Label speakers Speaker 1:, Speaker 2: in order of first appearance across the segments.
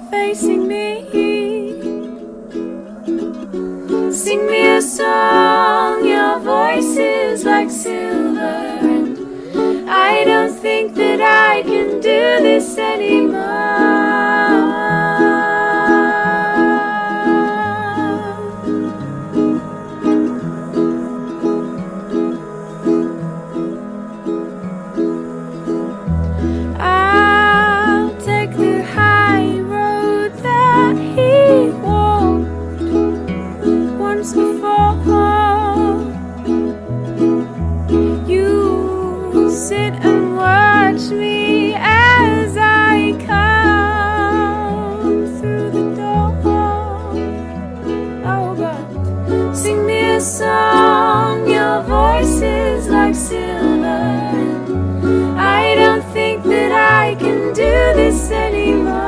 Speaker 1: facing me. Sing me a song, your voice is like silver, and I don't think that I can do this anymore. I'll take the high road that he walked once before. You sit and watch me as I come through the door. Oh, but sing me a song, your voice is like silver. I don't think that I can do this anymore.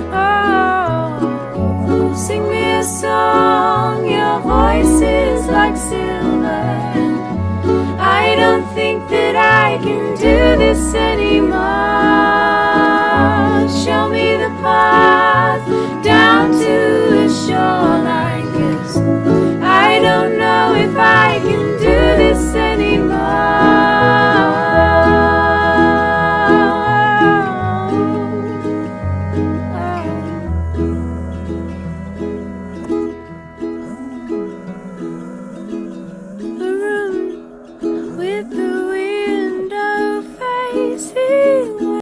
Speaker 1: Oh, sing me a song, your voice is like silver. I don't think that I can do this anymore. Show me the path down